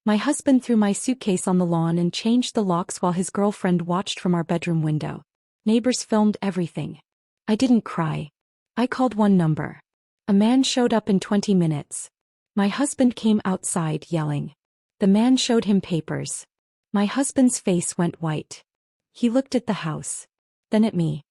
My husband threw my suitcase on the lawn and changed the locks while his girlfriend watched from our bedroom window. Neighbors filmed everything. I didn't cry. I called one number. A man showed up in 20 minutes. My husband came outside yelling. The man showed him papers. My husband's face went white. He looked at the house. Then at me.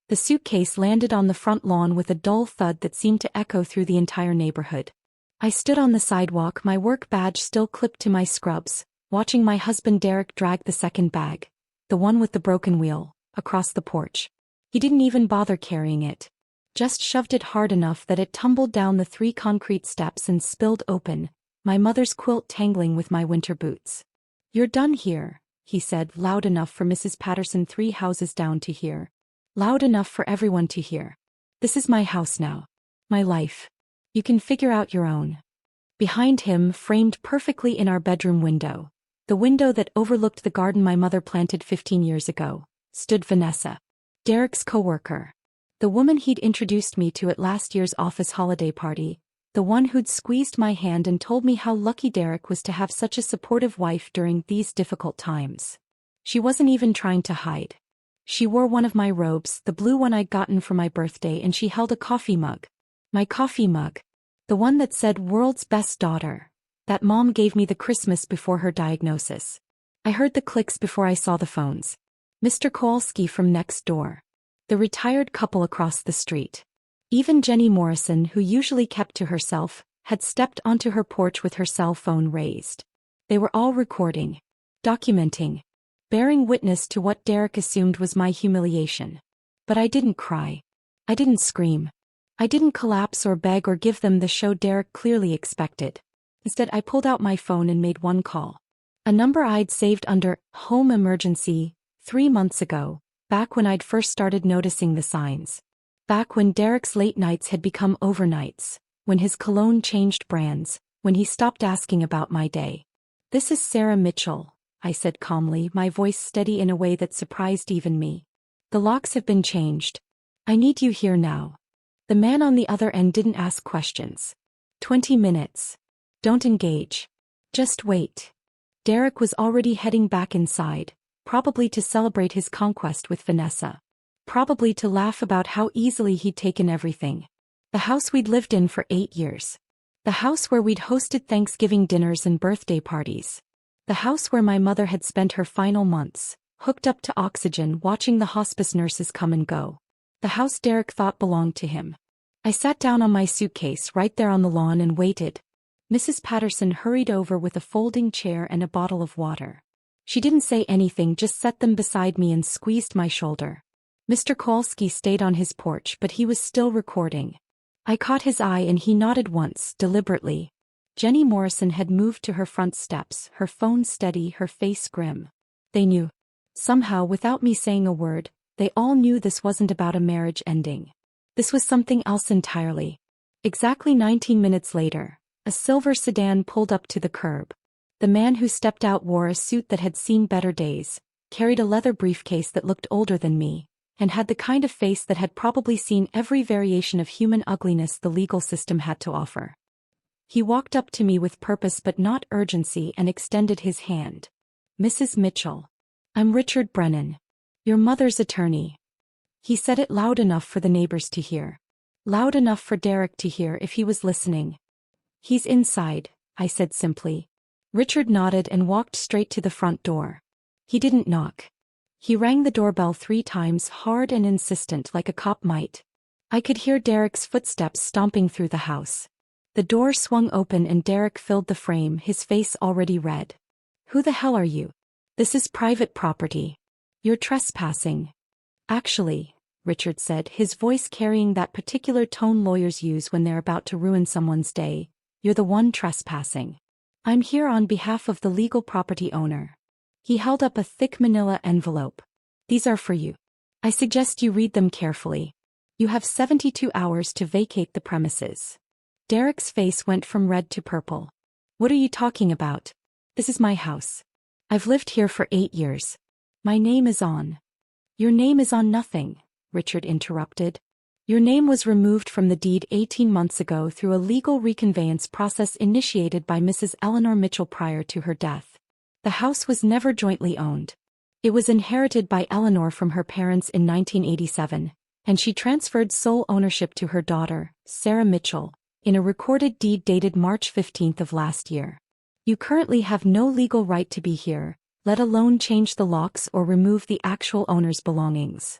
The suitcase landed on the front lawn with a dull thud that seemed to echo through the entire neighborhood. I stood on the sidewalk, my work badge still clipped to my scrubs, watching my husband Derek drag the second bag, the one with the broken wheel, across the porch. He didn't even bother carrying it. Just shoved it hard enough that it tumbled down the 3 concrete steps and spilled open, my mother's quilt tangling with my winter boots. "You're done here," he said, loud enough for Mrs. Patterson 3 houses down to hear. Loud enough for everyone to hear. "This is my house now. My life. You can figure out your own." Behind him, framed perfectly in our bedroom window, the window that overlooked the garden my mother planted 15 years ago, stood Vanessa, Derek's coworker. The woman he'd introduced me to at last year's office holiday party, the one who'd squeezed my hand and told me how lucky Derek was to have such a supportive wife during these difficult times. She wasn't even trying to hide. She wore one of my robes, the blue one I'd gotten for my birthday, and she held a coffee mug. My coffee mug. The one that said "World's Best Daughter," that Mom gave me the Christmas before her diagnosis. I heard the clicks before I saw the phones. Mr. Kowalski from next door. The retired couple across the street. Even Jenny Morrison, who usually kept to herself, had stepped onto her porch with her cell phone raised. They were all recording, documenting, bearing witness to what Derek assumed was my humiliation. But I didn't cry. I didn't scream. I didn't collapse or beg or give them the show Derek clearly expected. Instead, I pulled out my phone and made one call. A number I'd saved under "home emergency" 3 months ago, back when I'd first started noticing the signs. Back when Derek's late nights had become overnights, when his cologne changed brands, when he stopped asking about my day. "This is Sarah Mitchell," I said calmly, my voice steady in a way that surprised even me. "The locks have been changed. I need you here now." The man on the other end didn't ask questions. 20 minutes. Don't engage. Just wait. Derek was already heading back inside, probably to celebrate his conquest with Vanessa. Probably to laugh about how easily he'd taken everything. The house we'd lived in for 8 years. The house where we'd hosted Thanksgiving dinners and birthday parties. The house where my mother had spent her final months, hooked up to oxygen watching the hospice nurses come and go. The house Derek thought belonged to him. I sat down on my suitcase right there on the lawn and waited. Mrs. Patterson hurried over with a folding chair and a bottle of water. She didn't say anything, just set them beside me and squeezed my shoulder. Mr. Kowalski stayed on his porch, but he was still recording. I caught his eye and he nodded once, deliberately. Jenny Morrison had moved to her front steps, her phone steady, her face grim. They knew. Somehow, without me saying a word, they all knew this wasn't about a marriage ending. This was something else entirely. Exactly 19 minutes later, a silver sedan pulled up to the curb. The man who stepped out wore a suit that had seen better days, carried a leather briefcase that looked older than me, and had the kind of face that had probably seen every variation of human ugliness the legal system had to offer. He walked up to me with purpose but not urgency and extended his hand. "Mrs. Mitchell. I'm Richard Brennan. Your mother's attorney." He said it loud enough for the neighbors to hear. Loud enough for Derek to hear if he was listening. "He's inside," I said simply. Richard nodded and walked straight to the front door. He didn't knock. He rang the doorbell 3 times, hard and insistent like a cop might. I could hear Derek's footsteps stomping through the house. The door swung open and Derek filled the frame, his face already red. "Who the hell are you? This is private property. You're trespassing." "Actually," Richard said, his voice carrying that particular tone lawyers use when they're about to ruin someone's day, "you're the one trespassing. I'm here on behalf of the legal property owner." He held up a thick manila envelope. "These are for you. I suggest you read them carefully. You have 72 hours to vacate the premises." Derek's face went from red to purple. "What are you talking about? This is my house. I've lived here for 8 years. My name is on." "Your name is on nothing," Richard interrupted. Your name was removed from the deed 18 months ago through a legal reconveyance process initiated by Mrs. Eleanor Mitchell prior to her death. The house was never jointly owned. It was inherited by Eleanor from her parents in 1987, and she transferred sole ownership to her daughter, Sarah Mitchell, in a recorded deed dated March 15 of last year. You currently have no legal right to be here, let alone change the locks or remove the actual owner's belongings.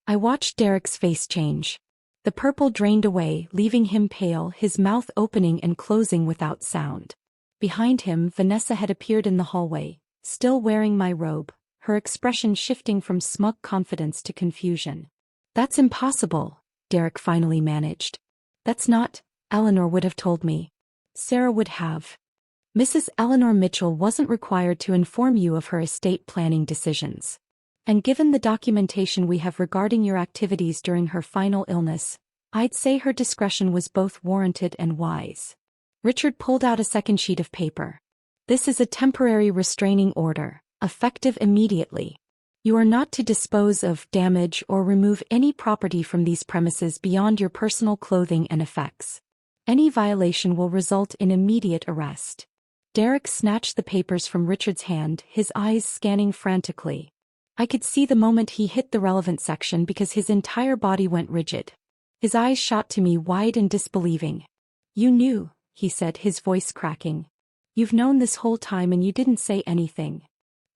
I watched Derek's face change. The purple drained away, leaving him pale, his mouth opening and closing without sound. Behind him, Vanessa had appeared in the hallway, still wearing my robe, her expression shifting from smug confidence to confusion. That's impossible, Derek finally managed. That's not, Eleanor would have told me. Sarah would have. Mrs. Eleanor Mitchell wasn't required to inform you of her estate planning decisions. And given the documentation we have regarding your activities during her final illness, I'd say her discretion was both warranted and wise. Richard pulled out a second sheet of paper. This is a temporary restraining order, effective immediately. You are not to dispose of, damage, or remove any property from these premises beyond your personal clothing and effects. Any violation will result in immediate arrest. Derek snatched the papers from Richard's hand, his eyes scanning frantically. I could see the moment he hit the relevant section because his entire body went rigid. His eyes shot to me wide and disbelieving. You knew, he said, his voice cracking. You've known this whole time and you didn't say anything.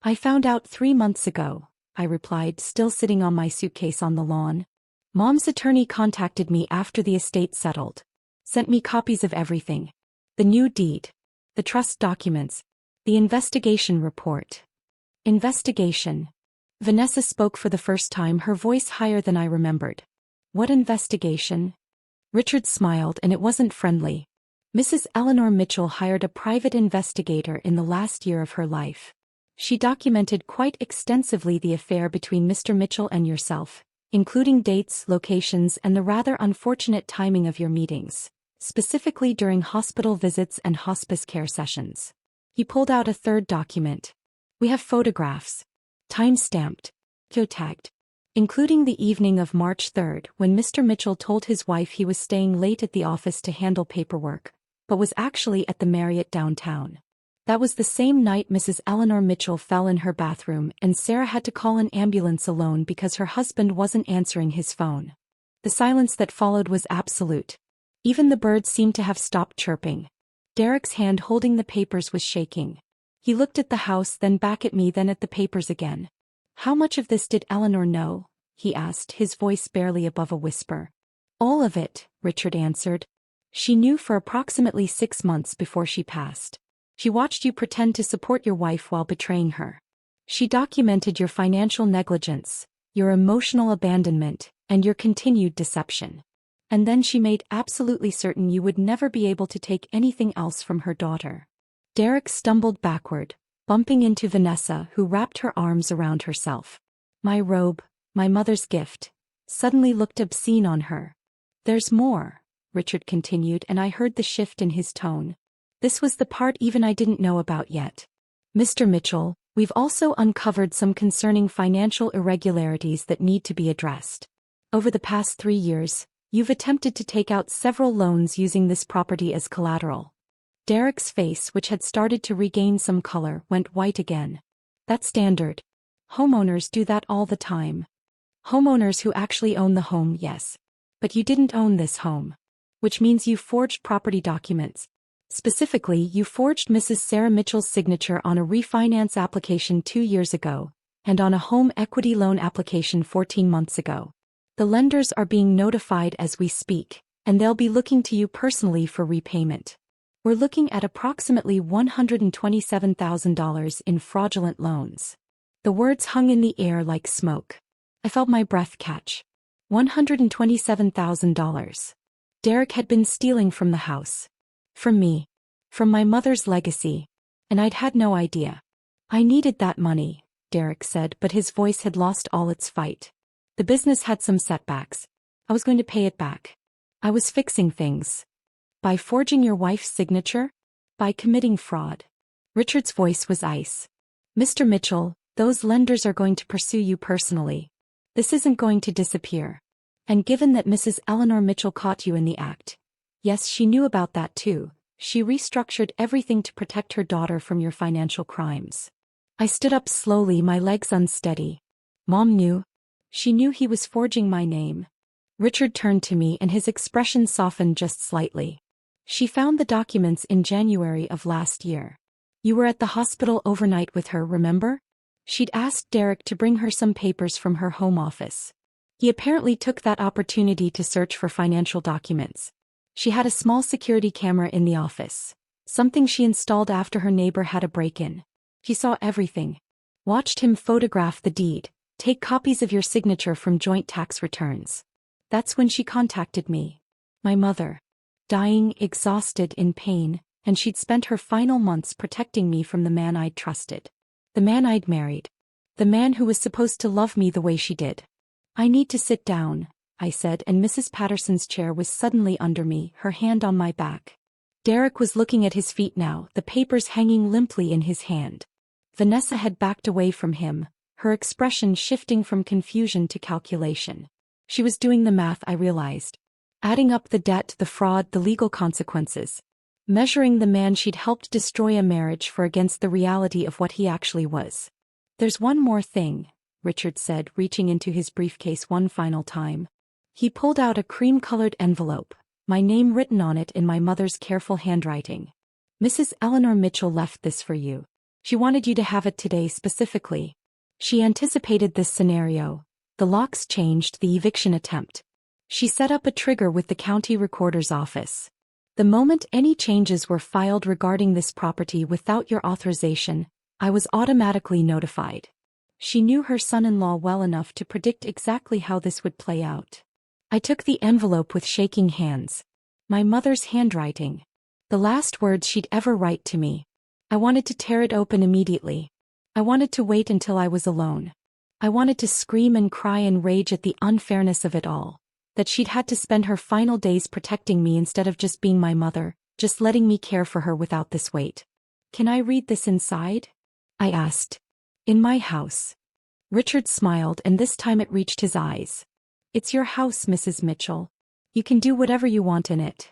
I found out 3 months ago, I replied, still sitting on my suitcase on the lawn. Mom's attorney contacted me after the estate settled. Sent me copies of everything. The new deed. The trust documents. The investigation report. Investigation. Vanessa spoke for the first time, her voice higher than I remembered. What investigation? Richard smiled, and it wasn't friendly. Mrs. Eleanor Mitchell hired a private investigator in the last year of her life. She documented quite extensively the affair between Mr. Mitchell and yourself, including dates, locations, and the rather unfortunate timing of your meetings, specifically during hospital visits and hospice care sessions. He pulled out a third document. We have photographs. Time-stamped. Geotagged. Including the evening of March 3rd when Mr. Mitchell told his wife he was staying late at the office to handle paperwork, but was actually at the Marriott downtown. That was the same night Mrs. Eleanor Mitchell fell in her bathroom and Sarah had to call an ambulance alone because her husband wasn't answering his phone. The silence that followed was absolute. Even the birds seemed to have stopped chirping. Derek's hand holding the papers was shaking. He looked at the house, then back at me, then at the papers again. How much of this did Eleanor know? He asked, his voice barely above a whisper. All of it, Richard answered. She knew for approximately 6 months before she passed. She watched you pretend to support your wife while betraying her. She documented your financial negligence, your emotional abandonment, and your continued deception. And then she made absolutely certain you would never be able to take anything else from her daughter. Derek stumbled backward, bumping into Vanessa, who wrapped her arms around herself. My robe, my mother's gift, suddenly looked obscene on her. There's more, Richard continued, and I heard the shift in his tone. This was the part even I didn't know about yet. Mr. Mitchell, we've also uncovered some concerning financial irregularities that need to be addressed. Over the past 3 years, you've attempted to take out several loans using this property as collateral. Derek's face, which had started to regain some color, went white again. That's standard. Homeowners do that all the time. Homeowners who actually own the home, yes. But you didn't own this home. Which means you forged property documents. Specifically, you forged Mrs. Sarah Mitchell's signature on a refinance application 2 years ago, and on a home equity loan application 14 months ago. The lenders are being notified as we speak, and they'll be looking to you personally for repayment. We're looking at approximately $127,000 in fraudulent loans. The words hung in the air like smoke. I felt my breath catch. $127,000. Derek had been stealing from the house. From me. From my mother's legacy. And I'd had no idea. I needed that money, Derek said, but his voice had lost all its fight. The business had some setbacks. I was going to pay it back. I was fixing things. By forging your wife's signature? By committing fraud. Richard's voice was ice. Mr. Mitchell, those lenders are going to pursue you personally. This isn't going to disappear. And given that Mrs. Eleanor Mitchell caught you in the act. Yes, she knew about that too. She restructured everything to protect her daughter from your financial crimes. I stood up slowly, my legs unsteady. Mom knew. She knew he was forging my name. Richard turned to me and his expression softened just slightly. She found the documents in January of last year. You were at the hospital overnight with her, remember? She'd asked Derek to bring her some papers from her home office. He apparently took that opportunity to search for financial documents. She had a small security camera in the office, something she installed after her neighbor had a break-in. She saw everything. Watched him photograph the deed, take copies of your signature from joint tax returns. That's when she contacted me. My mother. Dying, exhausted, in pain, and she'd spent her final months protecting me from the man I'd trusted. The man I'd married. The man who was supposed to love me the way she did. I need to sit down, I said, and Mrs. Patterson's chair was suddenly under me, her hand on my back. Derek was looking at his feet now, the papers hanging limply in his hand. Vanessa had backed away from him, her expression shifting from confusion to calculation. She was doing the math, I realized. Adding up the debt, the fraud, the legal consequences. Measuring the man she'd helped destroy a marriage for against the reality of what he actually was. There's one more thing, Richard said, reaching into his briefcase one final time. He pulled out a cream-colored envelope, my name written on it in my mother's careful handwriting. Mrs. Eleanor Mitchell left this for you. She wanted you to have it today specifically. She anticipated this scenario. The locks changed, the eviction attempt. She set up a trigger with the county recorder's office. The moment any changes were filed regarding this property without your authorization, I was automatically notified. She knew her son-in-law well enough to predict exactly how this would play out. I took the envelope with shaking hands. My mother's handwriting. The last words she'd ever write to me. I wanted to tear it open immediately. I wanted to wait until I was alone. I wanted to scream and cry and rage at the unfairness of it all. That she'd had to spend her final days protecting me instead of just being my mother, just letting me care for her without this weight. Can I read this inside? I asked. In my house. Richard smiled, and this time it reached his eyes. It's your house, Mrs. Mitchell. You can do whatever you want in it.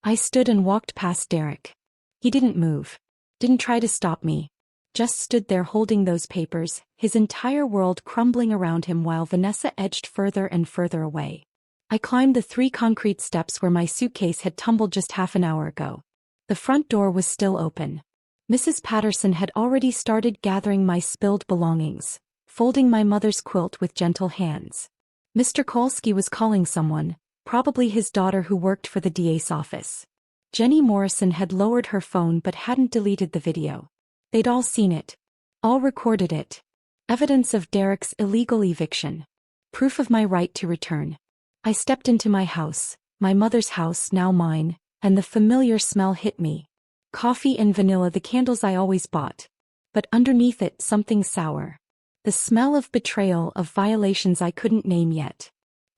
I stood and walked past Derek. He didn't move. Didn't try to stop me. Just stood there holding those papers, his entire world crumbling around him while Vanessa edged further and further away. I climbed the 3 concrete steps where my suitcase had tumbled just half an hour ago. The front door was still open. Mrs. Patterson had already started gathering my spilled belongings, folding my mother's quilt with gentle hands. Mr. Kolsky was calling someone, probably his daughter who worked for the DA's office. Jenny Morrison had lowered her phone but hadn't deleted the video. They'd all seen it. All recorded it. Evidence of Derek's illegal eviction. Proof of my right to return. I stepped into my house, my mother's house, now mine, and the familiar smell hit me. Coffee and vanilla, the candles I always bought. But underneath it, something sour. The smell of betrayal, of violations I couldn't name yet.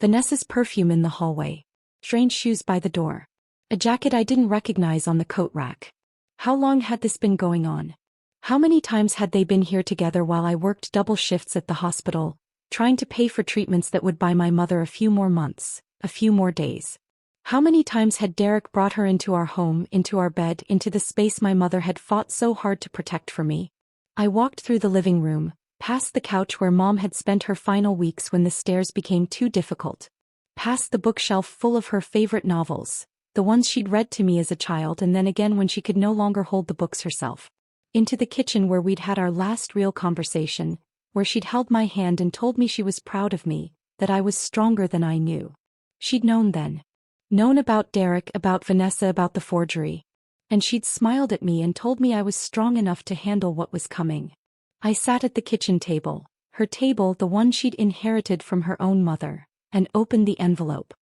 Vanessa's perfume in the hallway. Strange shoes by the door. A jacket I didn't recognize on the coat rack. How long had this been going on? How many times had they been here together while I worked double shifts at the hospital, trying to pay for treatments that would buy my mother a few more months, a few more days? How many times had Derek brought her into our home, into our bed, into the space my mother had fought so hard to protect for me? I walked through the living room, past the couch where Mom had spent her final weeks when the stairs became too difficult. Past the bookshelf full of her favorite novels, the ones she'd read to me as a child and then again when she could no longer hold the books herself. Into the kitchen where we'd had our last real conversation, where she'd held my hand and told me she was proud of me, that I was stronger than I knew. She'd known then. Known about Derek, about Vanessa, about the forgery. And she'd smiled at me and told me I was strong enough to handle what was coming. I sat at the kitchen table, her table, the one she'd inherited from her own mother, and opened the envelope.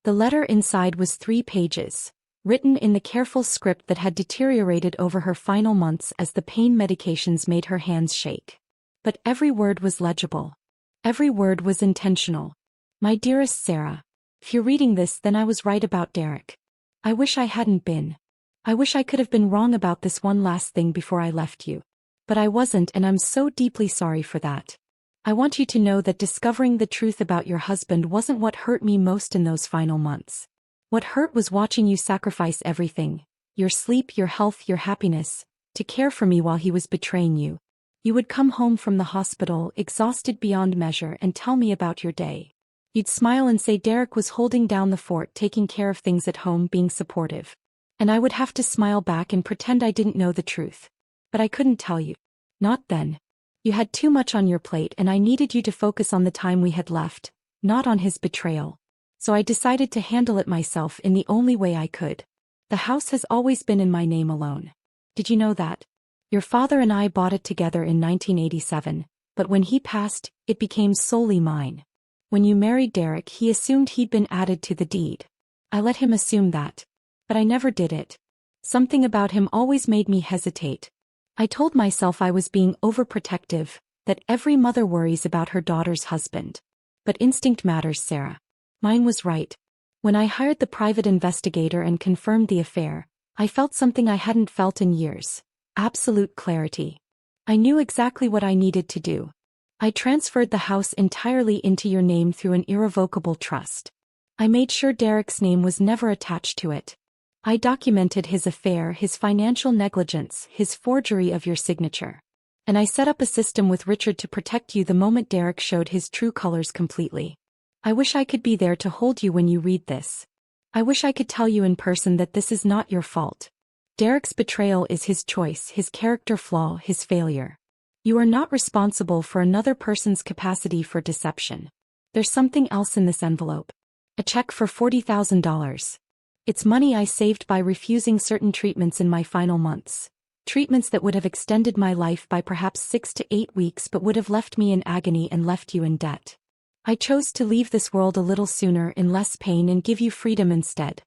The letter inside was 3 pages, written in the careful script that had deteriorated over her final months as the pain medications made her hands shake. But every word was legible. Every word was intentional. My dearest Sarah, if you're reading this, then I was right about Derek. I wish I hadn't been. I wish I could have been wrong about this one last thing before I left you. But I wasn't, and I'm so deeply sorry for that. I want you to know that discovering the truth about your husband wasn't what hurt me most in those final months. What hurt was watching you sacrifice everything, your sleep, your health, your happiness, to care for me while he was betraying you. You would come home from the hospital, exhausted beyond measure, and tell me about your day. You'd smile and say Derek was holding down the fort, taking care of things at home, being supportive. And I would have to smile back and pretend I didn't know the truth. But I couldn't tell you. Not then. You had too much on your plate and I needed you to focus on the time we had left, not on his betrayal. So I decided to handle it myself in the only way I could. The house has always been in my name alone. Did you know that? Your father and I bought it together in 1987, but when he passed, it became solely mine. When you married Derek, he assumed he'd been added to the deed. I let him assume that. But I never did it. Something about him always made me hesitate. I told myself I was being overprotective, that every mother worries about her daughter's husband. But instinct matters, Sarah. Mine was right. When I hired the private investigator and confirmed the affair, I felt something I hadn't felt in years. Absolute clarity. I knew exactly what I needed to do. I transferred the house entirely into your name through an irrevocable trust. I made sure Derek's name was never attached to it. I documented his affair, his financial negligence, his forgery of your signature. And I set up a system with Richard to protect you the moment Derek showed his true colors completely. I wish I could be there to hold you when you read this. I wish I could tell you in person that this is not your fault. Derek's betrayal is his choice, his character flaw, his failure. You are not responsible for another person's capacity for deception. There's something else in this envelope. A check for $40,000. It's money I saved by refusing certain treatments in my final months. Treatments that would have extended my life by perhaps 6 to 8 weeks but would have left me in agony and left you in debt. I chose to leave this world a little sooner in less pain and give you freedom instead.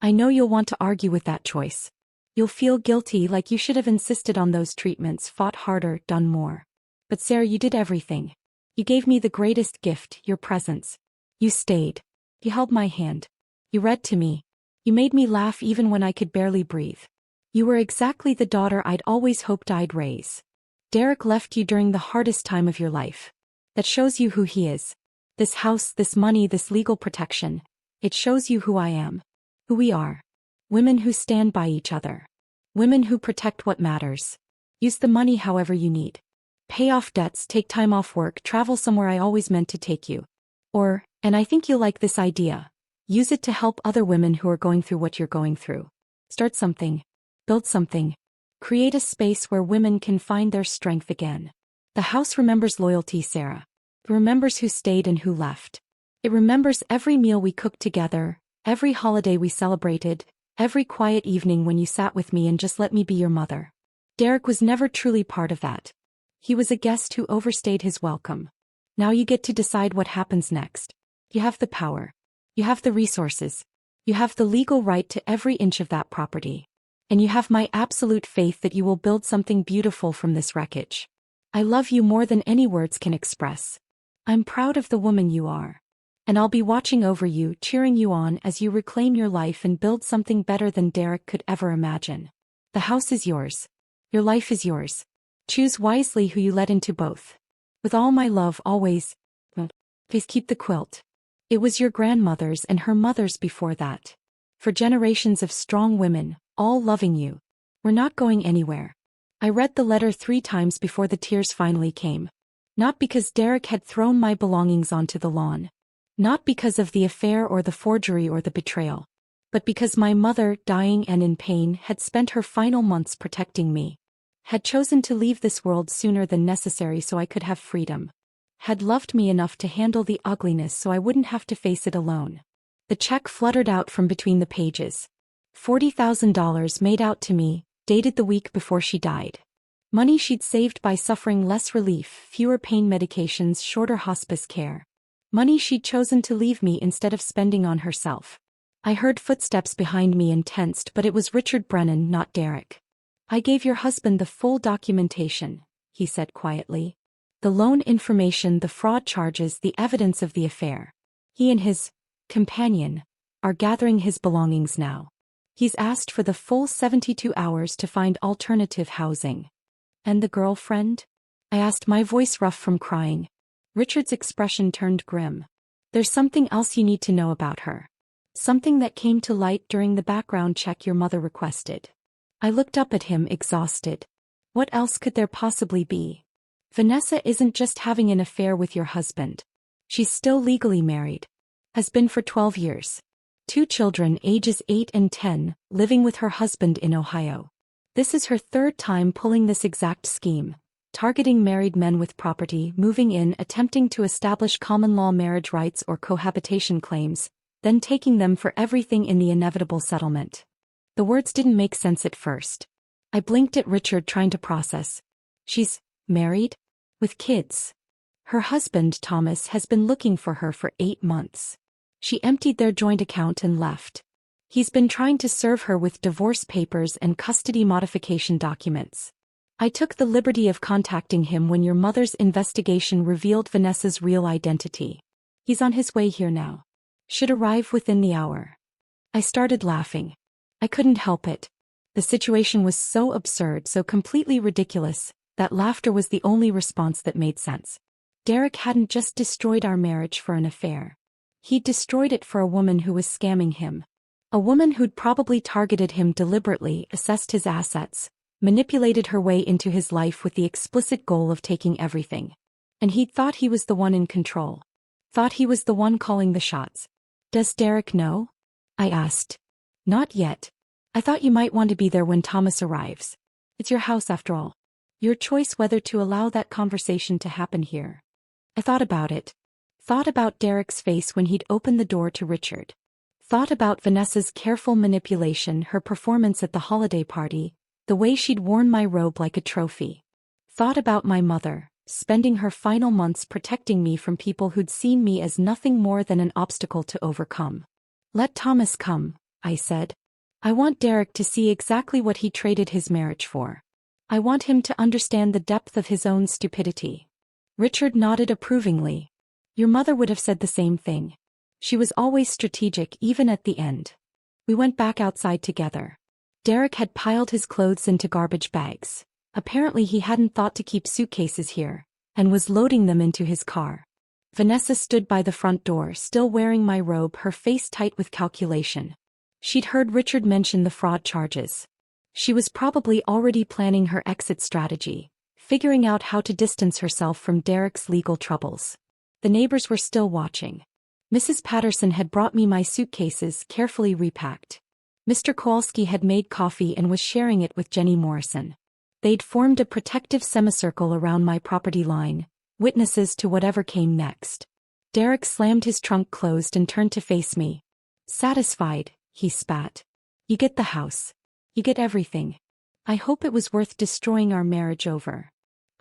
I know you'll want to argue with that choice. You'll feel guilty, like you should have insisted on those treatments, fought harder, done more. But Sarah, you did everything. You gave me the greatest gift, your presence. You stayed. You held my hand. You read to me. You made me laugh even when I could barely breathe. You were exactly the daughter I'd always hoped I'd raise. Derek left you during the hardest time of your life. That shows you who he is. This house, this money, this legal protection. It shows you who I am. Who we are. Women who stand by each other. Women who protect what matters. Use the money however you need. Pay off debts, take time off work, travel somewhere I always meant to take you. Or, and I think you'll like this idea, use it to help other women who are going through what you're going through. Start something. Build something. Create a space where women can find their strength again. The house remembers loyalty, Sarah. It remembers who stayed and who left. It remembers every meal we cooked together, every holiday we celebrated, every quiet evening when you sat with me and just let me be your mother. Derek was never truly part of that. He was a guest who overstayed his welcome. Now you get to decide what happens next. You have the power. You have the resources. You have the legal right to every inch of that property. And you have my absolute faith that you will build something beautiful from this wreckage. I love you more than any words can express. I'm proud of the woman you are. And I'll be watching over you, cheering you on as you reclaim your life and build something better than Derek could ever imagine. The house is yours. Your life is yours. Choose wisely who you let into both. With all my love, always. Please keep the quilt. It was your grandmother's and her mother's before that. For generations of strong women, all loving you. We're not going anywhere. I read the letter 3 times before the tears finally came. Not because Derek had thrown my belongings onto the lawn. Not because of the affair or the forgery or the betrayal. But because my mother, dying and in pain, had spent her final months protecting me. Had chosen to leave this world sooner than necessary so I could have freedom. Had loved me enough to handle the ugliness so I wouldn't have to face it alone. The check fluttered out from between the pages. $40,000 made out to me, dated the week before she died. Money she'd saved by suffering less relief, fewer pain medications, shorter hospice care. Money she'd chosen to leave me instead of spending on herself. I heard footsteps behind me and tensed, but it was Richard Brennan, not Derek. I gave your husband the full documentation, he said quietly. The loan information, the fraud charges, the evidence of the affair. He and his companion are gathering his belongings now. He's asked for the full 72 hours to find alternative housing. And the girlfriend? I asked, my voice rough from crying. Richard's expression turned grim. There's something else you need to know about her. Something that came to light during the background check your mother requested. I looked up at him, exhausted. What else could there possibly be? Vanessa isn't just having an affair with your husband. She's still legally married. Has been for 12 years. 2 children, ages 8 and 10, living with her husband in Ohio. This is her 3rd time pulling this exact scheme, targeting married men with property, moving in, attempting to establish common law marriage rights or cohabitation claims, then taking them for everything in the inevitable settlement. The words didn't make sense at first. I blinked at Richard, trying to process. She's married? With kids. Her husband, Thomas, has been looking for her for 8 months. She emptied their joint account and left. He's been trying to serve her with divorce papers and custody modification documents. I took the liberty of contacting him when your mother's investigation revealed Vanessa's real identity. He's on his way here now. Should arrive within the hour. I started laughing. I couldn't help it. The situation was so absurd, so completely ridiculous, that laughter was the only response that made sense. Derek hadn't just destroyed our marriage for an affair. He'd destroyed it for a woman who was scamming him. A woman who'd probably targeted him deliberately, assessed his assets, manipulated her way into his life with the explicit goal of taking everything. And he'd thought he was the one in control. Thought he was the one calling the shots. Does Derek know? I asked. Not yet. I thought you might want to be there when Thomas arrives. It's your house after all. Your choice whether to allow that conversation to happen here. I thought about it. Thought about Derek's face when he'd opened the door to Richard. Thought about Vanessa's careful manipulation, her performance at the holiday party, the way she'd worn my robe like a trophy. Thought about my mother, spending her final months protecting me from people who'd seen me as nothing more than an obstacle to overcome. Let Thomas come, I said. I want Derek to see exactly what he traded his marriage for. I want him to understand the depth of his own stupidity. Richard nodded approvingly. Your mother would have said the same thing. She was always strategic, even at the end. We went back outside together. Derek had piled his clothes into garbage bags. Apparently he hadn't thought to keep suitcases here, and was loading them into his car. Vanessa stood by the front door, still wearing my robe, her face tight with calculation. She'd heard Richard mention the fraud charges. She was probably already planning her exit strategy, figuring out how to distance herself from Derek's legal troubles. The neighbors were still watching. Mrs. Patterson had brought me my suitcases, carefully repacked. Mr. Kowalski had made coffee and was sharing it with Jenny Morrison. They'd formed a protective semicircle around my property line, witnesses to whatever came next. Derek slammed his trunk closed and turned to face me. Satisfied, he spat. You get the house. You get everything. I hope it was worth destroying our marriage over.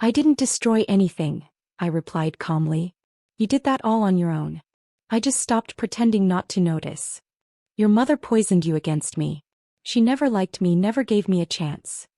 I didn't destroy anything, I replied calmly. You did that all on your own. I just stopped pretending not to notice. Your mother poisoned you against me. She never liked me, never gave me a chance.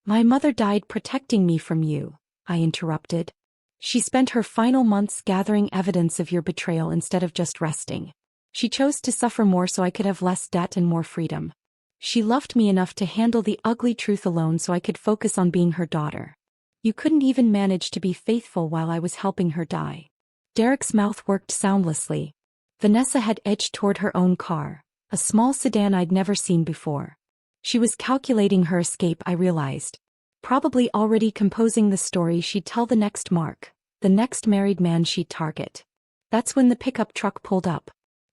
My mother died protecting me from you, I interrupted. She spent her final months gathering evidence of your betrayal instead of just resting. She chose to suffer more so I could have less debt and more freedom. She loved me enough to handle the ugly truth alone so I could focus on being her daughter. You couldn't even manage to be faithful while I was helping her die. Derek's mouth worked soundlessly. Vanessa had edged toward her own car, a small sedan I'd never seen before. She was calculating her escape, I realized. Probably already composing the story she'd tell the next Mark, the next married man she'd target. That's when the pickup truck pulled up.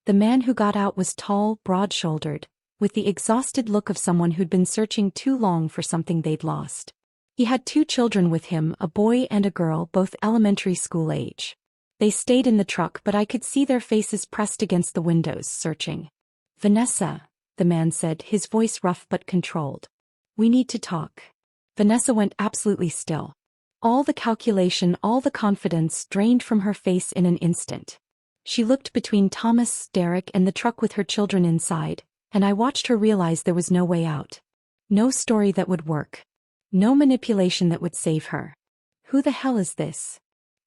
The man who got out was tall, broad-shouldered, with the exhausted look of someone who'd been searching too long for something they'd lost. He had 2 children with him, a boy and a girl, both elementary school age. They stayed in the truck, but I could see their faces pressed against the windows, searching. Vanessa, the man said, his voice rough but controlled. We need to talk. Vanessa went absolutely still. All the calculation, all the confidence drained from her face in an instant. She looked between Thomas, Derek, and the truck with her children inside, and I watched her realize there was no way out. No story that would work. No manipulation that would save her. Who the hell is this?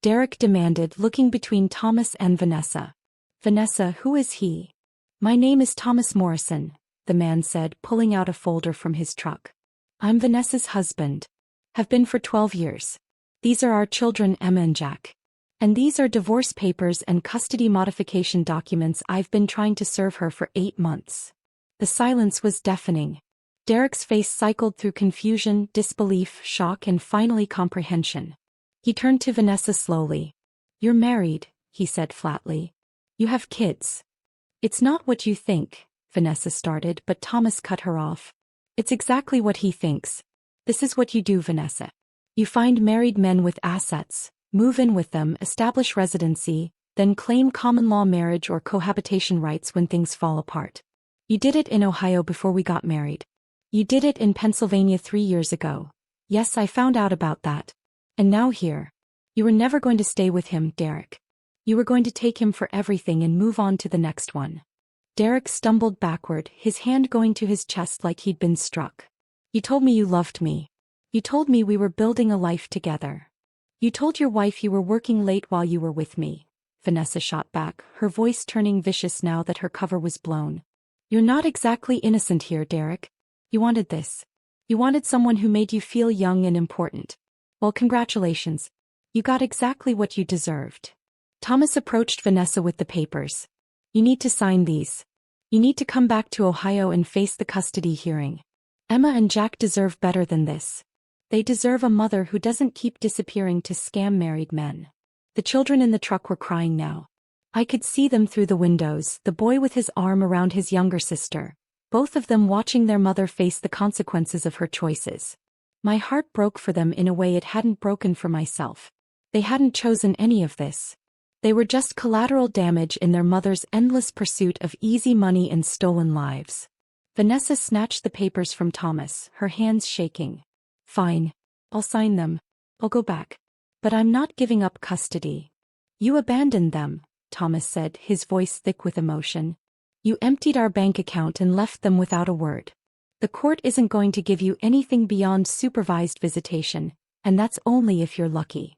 Derek demanded, looking between Thomas and Vanessa. Vanessa, who is he? My name is Thomas Morrison, the man said, pulling out a folder from his truck. I'm Vanessa's husband. Have been for 12 years. These are our children, Emma and Jack. And these are divorce papers and custody modification documents I've been trying to serve her for 8 months. The silence was deafening. Derek's face cycled through confusion, disbelief, shock, and finally comprehension. He turned to Vanessa slowly. "You're married," he said flatly. "You have kids." "It's not what you think," Vanessa started, but Thomas cut her off. "It's exactly what he thinks. This is what you do, Vanessa. You find married men with assets, move in with them, establish residency, then claim common-law marriage or cohabitation rights when things fall apart. You did it in Ohio before we got married. You did it in Pennsylvania 3 years ago. Yes, I found out about that. And now here. You were never going to stay with him, Derek. You were going to take him for everything and move on to the next one." Derek stumbled backward, his hand going to his chest like he'd been struck. "You told me you loved me. You told me we were building a life together. You told your wife you were working late while you were with me," Vanessa shot back, her voice turning vicious now that her cover was blown. "You're not exactly innocent here, Derek. You wanted this. You wanted someone who made you feel young and important. Well, congratulations. You got exactly what you deserved." Thomas approached Vanessa with the papers. "You need to sign these. You need to come back to Ohio and face the custody hearing. Emma and Jack deserve better than this. They deserve a mother who doesn't keep disappearing to scam married men." The children in the truck were crying now. I could see them through the windows, the boy with his arm around his younger sister, both of them watching their mother face the consequences of her choices. My heart broke for them in a way it hadn't broken for myself. They hadn't chosen any of this. They were just collateral damage in their mother's endless pursuit of easy money and stolen lives. Vanessa snatched the papers from Thomas, her hands shaking. "Fine. I'll sign them. I'll go back. But I'm not giving up custody." "You abandoned them," Thomas said, his voice thick with emotion. "You emptied our bank account and left them without a word. The court isn't going to give you anything beyond supervised visitation, and that's only if you're lucky."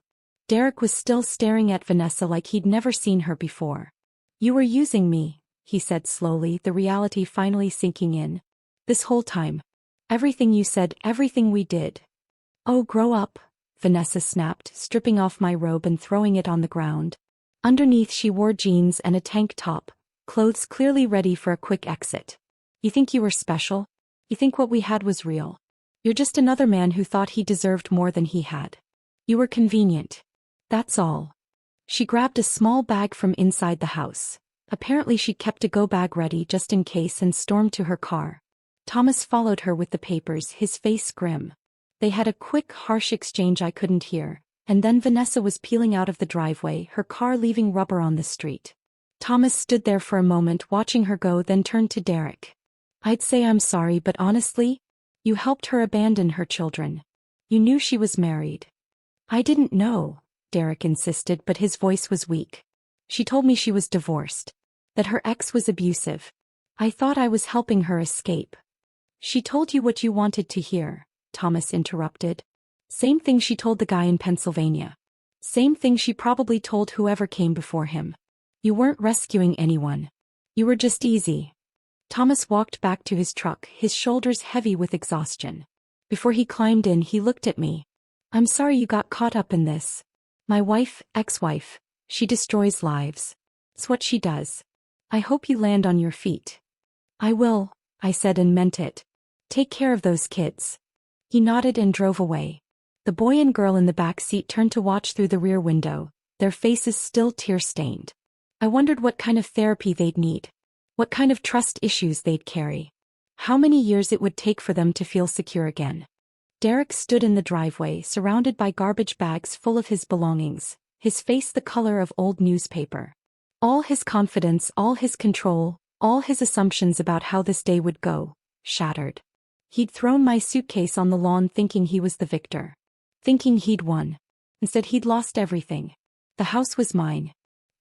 Derek was still staring at Vanessa like he'd never seen her before. "You were using me," he said slowly, the reality finally sinking in. "This whole time. Everything you said, everything we did." "Oh, grow up," Vanessa snapped, stripping off my robe and throwing it on the ground. Underneath she wore jeans and a tank top, clothes clearly ready for a quick exit. "You think you were special? You think what we had was real? You're just another man who thought he deserved more than he had. You were convenient. That's all." She grabbed a small bag from inside the house. Apparently she kept a go-bag ready just in case and stormed to her car. Thomas followed her with the papers, his face grim. They had a quick, harsh exchange I couldn't hear, and then Vanessa was peeling out of the driveway, her car leaving rubber on the street. Thomas stood there for a moment watching her go, then turned to Derek. "I'd say I'm sorry, but honestly, you helped her abandon her children. You knew she was married." "I didn't know," Derek insisted, but his voice was weak. "She told me she was divorced. That her ex was abusive. I thought I was helping her escape." "She told you what you wanted to hear," Thomas interrupted. "Same thing she told the guy in Pennsylvania. Same thing she probably told whoever came before him. You weren't rescuing anyone. You were just easy." Thomas walked back to his truck, his shoulders heavy with exhaustion. Before he climbed in, he looked at me. "I'm sorry you got caught up in this. My wife, ex-wife, she destroys lives. It's what she does. I hope you land on your feet." "I will," I said and meant it. "Take care of those kids." He nodded and drove away. The boy and girl in the back seat turned to watch through the rear window, their faces still tear-stained. I wondered what kind of therapy they'd need. What kind of trust issues they'd carry. How many years it would take for them to feel secure again. Derek stood in the driveway, surrounded by garbage bags full of his belongings, his face the color of old newspaper. All his confidence, all his control, all his assumptions about how this day would go, shattered. He'd thrown my suitcase on the lawn thinking he was the victor. Thinking he'd won. Instead he'd lost everything. The house was mine.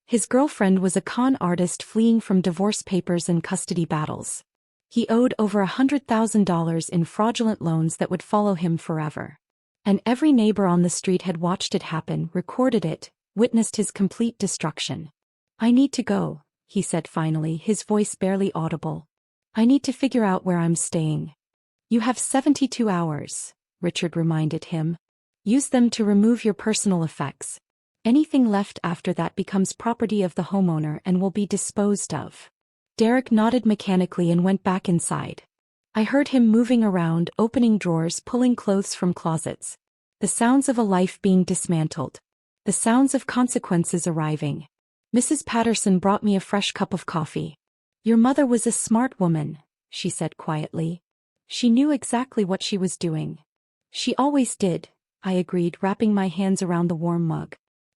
His girlfriend was a con artist fleeing from divorce papers and custody battles. He owed over $100,000 in fraudulent loans that would follow him forever. And every neighbor on the street had watched it happen, recorded it, witnessed his complete destruction. "I need to go," he said finally, his voice barely audible. "I need to figure out where I'm staying." "You have 72 hours, Richard reminded him. "Use them to remove your personal effects. Anything left after that becomes property of the homeowner and will be disposed of. Derek nodded mechanically and went back inside. I heard him moving around, opening drawers, pulling clothes from closets. The sounds of a life being dismantled. The sounds of consequences arriving. Mrs. Patterson brought me a fresh cup of coffee. "Your mother was a smart woman," she said quietly. "She knew exactly what she was doing." "She always did," I agreed, wrapping my hands around the warm mug.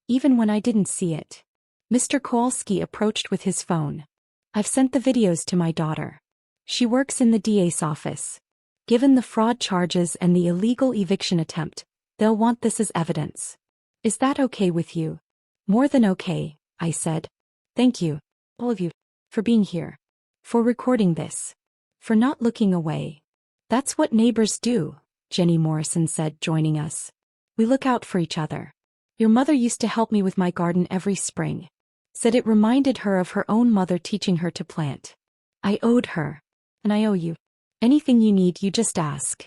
"Even when I didn't see it." Mr. Kowalski approached with his phone. "I've sent the videos to my daughter. She works in the DA's office. Given the fraud charges and the illegal eviction attempt, they'll want this as evidence. Is that okay with you?" "More than okay," I said. "Thank you, all of you, for being here. For recording this. For not looking away. That's what neighbors do," Jenny Morrison said, joining us. "We look out for each other. Your mother used to help me with my garden every spring. Said it reminded her of her own mother teaching her to plant. I owed her. And I owe you. Anything you need, you just ask."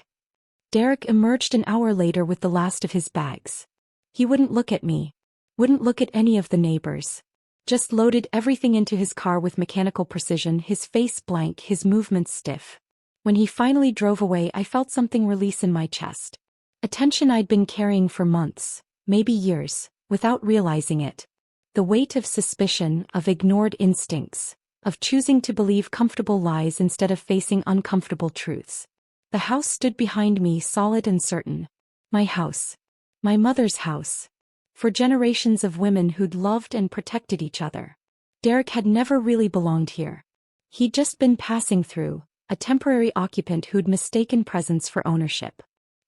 Derek emerged an hour later with the last of his bags. He wouldn't look at me. Wouldn't look at any of the neighbors. Just loaded everything into his car with mechanical precision, his face blank, his movements stiff. When he finally drove away, I felt something release in my chest. A tension I'd been carrying for months, maybe years, without realizing it. The weight of suspicion, of ignored instincts, of choosing to believe comfortable lies instead of facing uncomfortable truths. The house stood behind me, solid and certain. My house. My mother's house. For generations of women who'd loved and protected each other. Derek had never really belonged here. He'd just been passing through, a temporary occupant who'd mistaken presence for ownership.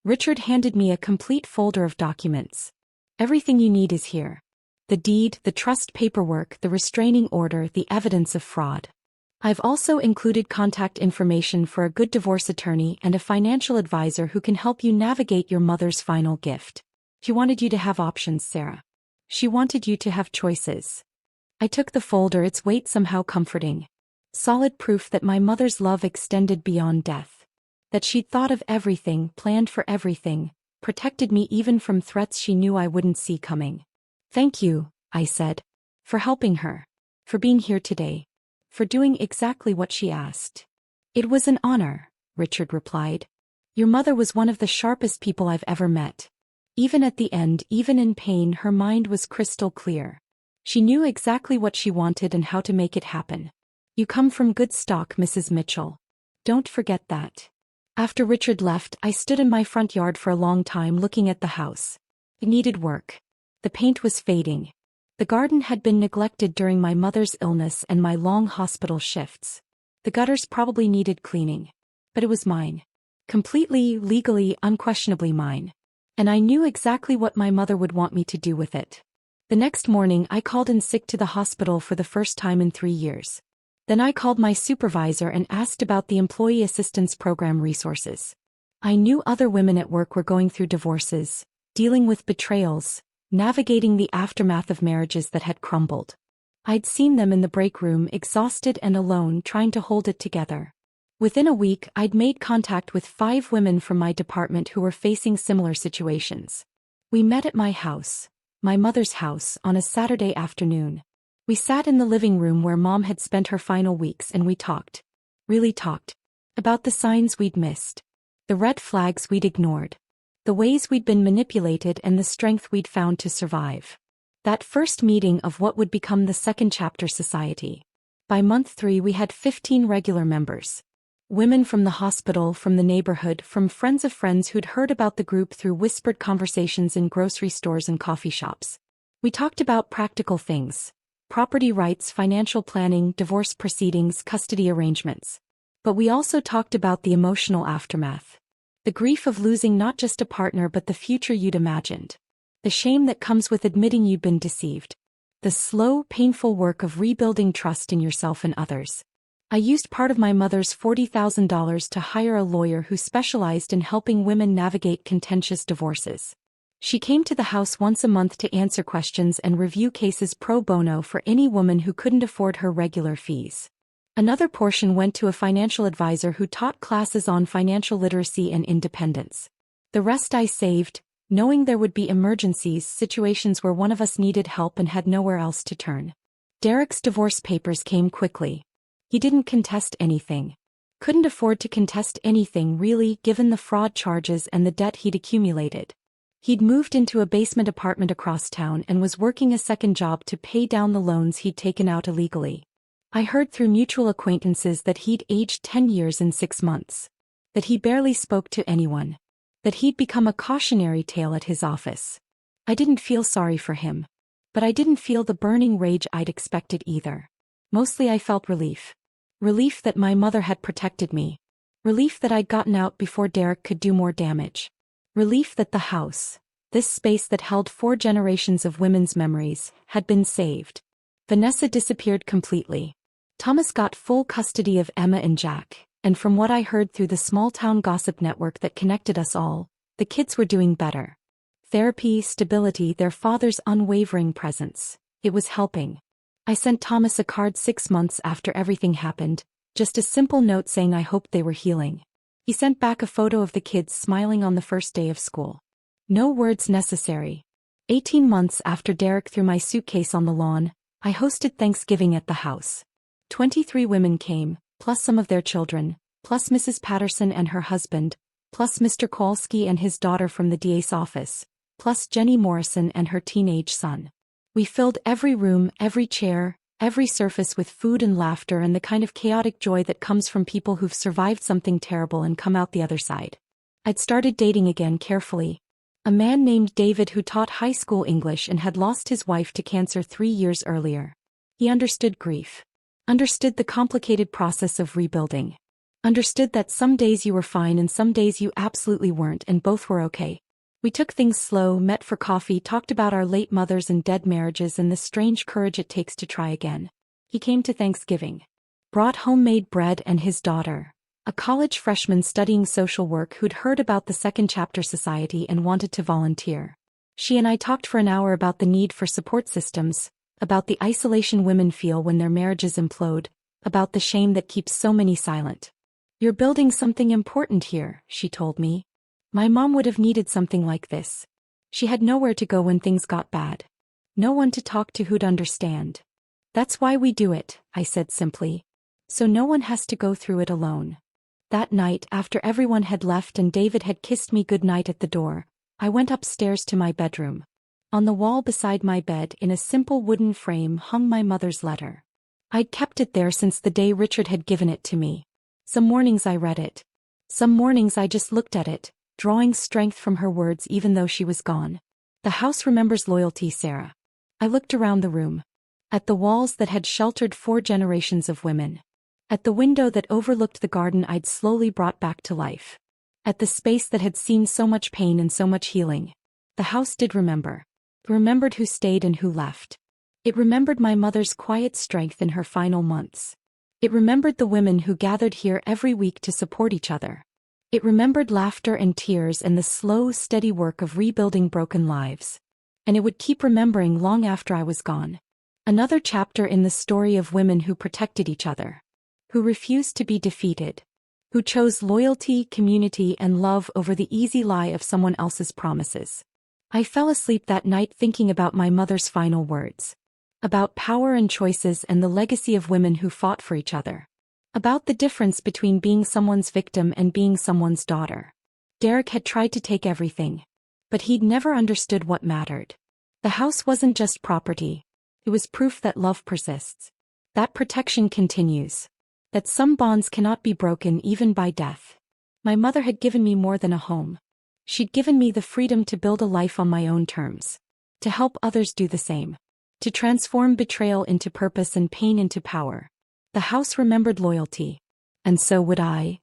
Richard handed me a complete folder of documents. "Everything you need is here. The deed, the trust paperwork, the restraining order, the evidence of fraud. I've also included contact information for a good divorce attorney and a financial advisor who can help you navigate your mother's final gift. She wanted you to have options, Sarah. She wanted you to have choices." I took the folder, its weight somehow comforting. Solid proof that my mother's love extended beyond death. That she'd thought of everything, planned for everything, protected me even from threats she knew I wouldn't see coming. "Thank you," I said. "For helping her. For being here today. For doing exactly what she asked." "It was an honor," Richard replied. "Your mother was one of the sharpest people I've ever met. Even at the end, even in pain, her mind was crystal clear. She knew exactly what she wanted and how to make it happen. You come from good stock, Mrs. Mitchell. Don't forget that." After Richard left, I stood in my front yard for a long time looking at the house. It needed work. The paint was fading. The garden had been neglected during my mother's illness and my long hospital shifts. The gutters probably needed cleaning. But it was mine. Completely, legally, unquestionably mine. And I knew exactly what my mother would want me to do with it. The next morning, I called in sick to the hospital for the first time in 3 years. Then I called my supervisor and asked about the Employee Assistance Program resources. I knew other women at work were going through divorces, dealing with betrayals, navigating the aftermath of marriages that had crumbled. I'd seen them in the break room, exhausted and alone, trying to hold it together. Within a week, I'd made contact with 5 women from my department who were facing similar situations. We met at my house, my mother's house, on a Saturday afternoon. We sat in the living room where Mom had spent her final weeks, and we talked. Really talked. About the signs we'd missed. The red flags we'd ignored. The ways we'd been manipulated and the strength we'd found to survive. That first meeting of what would become the second chapter society. By month 3 we had 15 regular members. Women from the hospital, from the neighborhood, from friends of friends who'd heard about the group through whispered conversations in grocery stores and coffee shops. We talked about practical things. Property rights, financial planning, divorce proceedings, custody arrangements. But we also talked about the emotional aftermath. The grief of losing not just a partner but the future you'd imagined. The shame that comes with admitting you'd been deceived. The slow, painful work of rebuilding trust in yourself and others. I used part of my mother's $40,000 to hire a lawyer who specialized in helping women navigate contentious divorces. She came to the house once a month to answer questions and review cases pro bono for any woman who couldn't afford her regular fees. Another portion went to a financial advisor who taught classes on financial literacy and independence. The rest I saved, Knowing there would be emergencies, situations where one of us needed help and had nowhere else to turn. Derek's divorce papers came quickly. He didn't contest anything. Couldn't afford to contest anything really, given the fraud charges and the debt he'd accumulated. He'd moved into a basement apartment across town and was working a second job to pay down the loans he'd taken out illegally. I heard through mutual acquaintances that he'd aged 10 years in 6 months. That he barely spoke to anyone. That he'd become a cautionary tale at his office. I didn't feel sorry for him. But I didn't feel the burning rage I'd expected either. Mostly I felt relief. Relief that my mother had protected me. Relief that I'd gotten out before Derek could do more damage. Relief that the house, this space that held 4 generations of women's memories, had been saved. Vanessa disappeared completely. Thomas got full custody of Emma and Jack, and from what I heard through the small-town gossip network that connected us all, the kids were doing better. Therapy, stability, their father's unwavering presence. It was helping. I sent Thomas a card 6 months after everything happened, just a simple note saying I hoped they were healing. He sent back a photo of the kids smiling on the first day of school. No words necessary. 18 months after Derek threw my suitcase on the lawn, I hosted Thanksgiving at the house. 23 women came, plus some of their children, plus Mrs. Patterson and her husband, plus Mr. Kowalski and his daughter from the DA's office, plus Jenny Morrison and her teenage son. We filled every room, every chair, every surface with food and laughter and the kind of chaotic joy that comes from people who've survived something terrible and come out the other side. I'd started dating again carefully. A man named David who taught high school English and had lost his wife to cancer 3 years earlier. He understood grief. Understood the complicated process of rebuilding. Understood that some days you were fine and some days you absolutely weren't, and both were okay. We took things slow, met for coffee, talked about our late mothers and dead marriages and the strange courage it takes to try again. He came to Thanksgiving. Brought homemade bread and his daughter, a college freshman studying social work who'd heard about the Second Chapter Society and wanted to volunteer. She and I talked for an hour about the need for support systems, about the isolation women feel when their marriages implode, about the shame that keeps so many silent. "You're building something important here," she told me. "My mom would have needed something like this. She had nowhere to go when things got bad. No one to talk to who'd understand. That's why we do it," I said simply. "So no one has to go through it alone." That night, after everyone had left and David had kissed me goodnight at the door, I went upstairs to my bedroom. On the wall beside my bed, in a simple wooden frame, hung my mother's letter. I'd kept it there since the day Richard had given it to me. Some mornings I read it. Some mornings I just looked at it, drawing strength from her words even though she was gone. "The house remembers loyalty, Sarah." I looked around the room. At the walls that had sheltered 4 generations of women. At the window that overlooked the garden I'd slowly brought back to life. At the space that had seen so much pain and so much healing. The house did remember. It remembered who stayed and who left. It remembered my mother's quiet strength in her final months. It remembered the women who gathered here every week to support each other. It remembered laughter and tears and the slow, steady work of rebuilding broken lives. And it would keep remembering long after I was gone. Another chapter in the story of women who protected each other. Who refused to be defeated. Who chose loyalty, community, and love over the easy lie of someone else's promises. I fell asleep that night thinking about my mother's final words. About power and choices and the legacy of women who fought for each other. About the difference between being someone's victim and being someone's daughter. Derek had tried to take everything. But he'd never understood what mattered. The house wasn't just property. It was proof that love persists. That protection continues. That some bonds cannot be broken even by death. My mother had given me more than a home. She'd given me the freedom to build a life on my own terms. To help others do the same. To transform betrayal into purpose and pain into power. The house remembered loyalty. And so would I.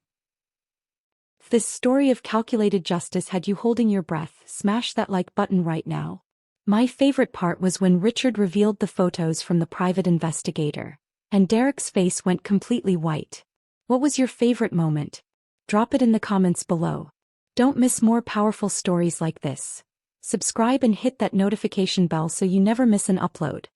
If this story of calculated justice had you holding your breath, smash that like button right now. My favorite part was when Richard revealed the photos from the private investigator. And Derek's face went completely white. What was your favorite moment? Drop it in the comments below. Don't miss more powerful stories like this. Subscribe and hit that notification bell so you never miss an upload.